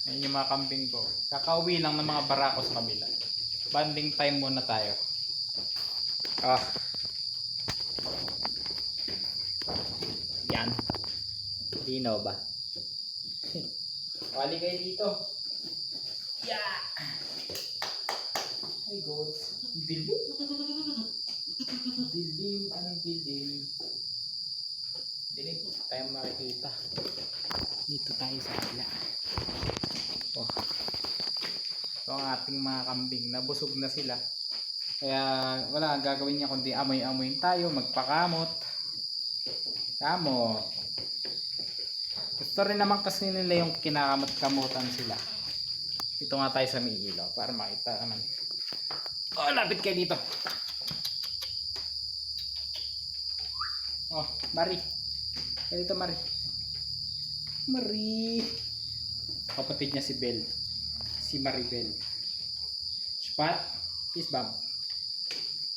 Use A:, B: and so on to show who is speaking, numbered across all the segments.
A: Ayun yung mga kambing ko. Kakauwi lang ng mga barako sa kabila. Banding time muna tayo. Ah, yan. Linaw ba? Wali kayo dito. Yeah! Hey goats. Dilim. Dilim. Anong dilim? Dilim. Tayo makikita. Dito tayo sa kabila. Oh. Ito ang ating mga kambing. Nabusog na sila. Kaya wala ang gagawin niya kundi amoy-amoyin tayo. Magpakamot. Kamot. Gusto rin naman kasi nila yung kinakamot-kamutan sila. Ito nga tayo sa may ilaw para makita naman. Oh, lapit kayo dito. Oh, Mari. Kaya dito, Mari. Mari. Kapatid niya si Belle. Si Maribel. Spot. Peace bump.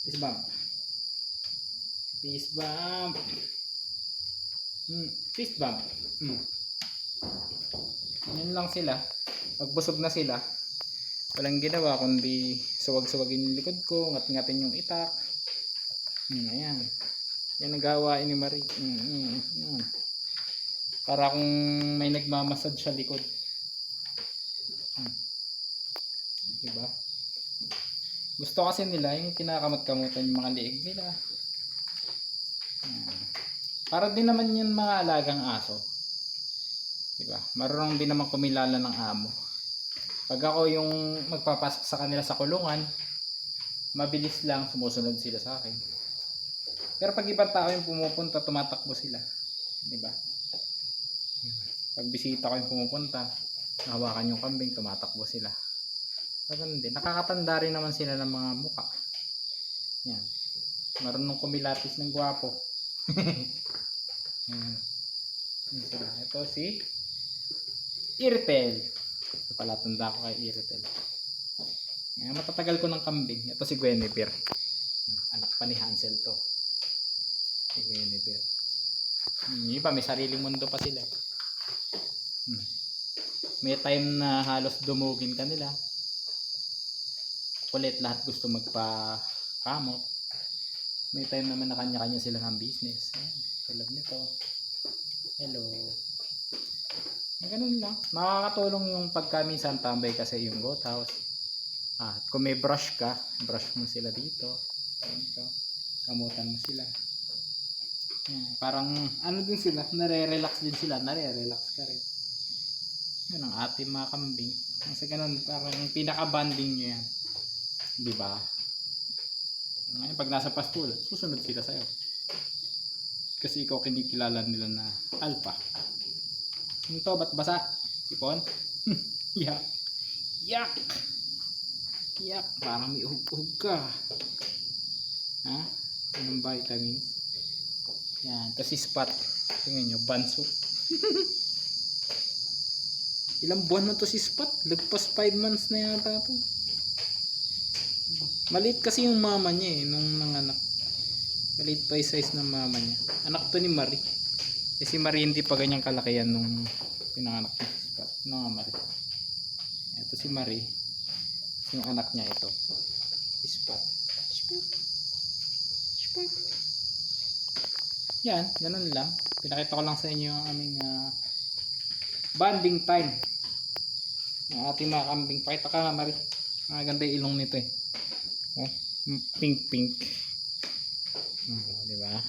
A: Peace bump. Peace bump. Peace bump. Yan lang sila. Pagbusog na sila, walang ginawa kundi suwag-suwagin yung likod ko, ngat-ngatin yung itak. Ayan. Yan ang gawain ni Marie. Yan. Para kung may nagmamasad sa likod. Diba? Gusto kasi nila yung kinakamot-kamutan yung mga liig nila. Para din naman yun mga alagang aso. Diba? Marunong din naman kumilala ng amo. Pag ako yung magpapasok sa kanila sa kulungan, mabilis lang sumusunod sila sa akin. Pero pag ibang tao yung pumupunta, tumatakbo sila. Diba? Pag bisita ko yung pumupunta, nahawakan yung kambing, tumatakbo sila. Ganun din. Nakakatanda rin naman sila ng mga muka. Yan. Marunong kumilatis ng gwapo. Yan. Yan sila. Ito si Iritel. Ito pala, tanda ko kay Iritel. Yan. Matatagal ko ng kambing. Ito si Guinevere. Anak pa ni Hansel to. Si Guinevere. Yung iba, may sariling mundo pa sila. May time na halos dumugin kanila. Kulit, lahat gusto magpa-kamot. May time naman na kanya-kanya sila ng business. Ayan, tulad nito. Hello. Ganun lang. Makakatulong yung pagka minsan tambay kasi yung goat house. Kung may brush ka, brush mo sila dito. Dito. Kamutan mo sila. Ayan, parang ano din sila, nare-relax din sila. Nare-relax ka rin. Yun ang ating mga kambing. Kasi ganun, parang pinaka-banding nyo yan. Diba? Ngayon, pag nasa pastulan, susunod sila sa'yo. Kasi ikaw kinikilala nila na alpha. Ito, ba't basa? Sipon? Yak. Yak! Yak! Parang may uhug-uhug ka. Ha? Anong vitamins? Yan. Kasi spot. Tingnan nyo, bansot. Ilang buwan na to si Spot? Lagpas 5 months na yata to. Maliit kasi yung mama niya nung nanganak. Maliit pa yung size ng mama niya. Anak to ni Marie. Si Marie hindi pa ganyang kalakihan nung pinanganak niya si Spot. No, Marie. Ito si Marie. Yung anak niya ito. Si Spot. Spot. Spot. Yan, ganun lang. Pinakita ko lang sa inyo yung aming bonding time. Ang ating mga kambing. Pakita ka nga, Marie. Maganda yung ilong nito eh. Oh, pink pink. Diba?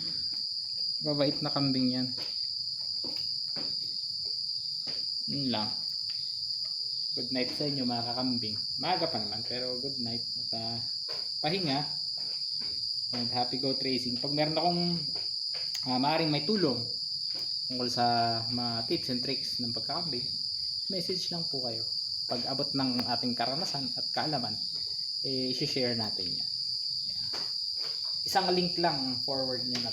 A: Mabait na kambing yan. Yun lang. Good night sa inyo mga kakambing. Maaga pa naman pero good night. At pahinga. And happy goat racing. Pag meron akong maaaring may tulong tungkol sa mga tips and tricks ng pagkakambing, message lang po kayo. Pag abot ng ating karanasan at kaalaman, i-share natin yan. Yeah. Isang link lang forward niya na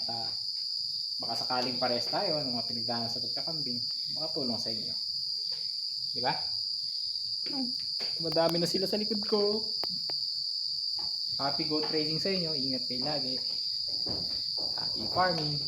A: baka sakaling pares tayo ng mga pinagdaanan sa pagkakambing, makatulong sa inyo. Diba? Madami na sila sa likod ko. Happy goat racing sa inyo. Ingat kayo lagi. Happy farming.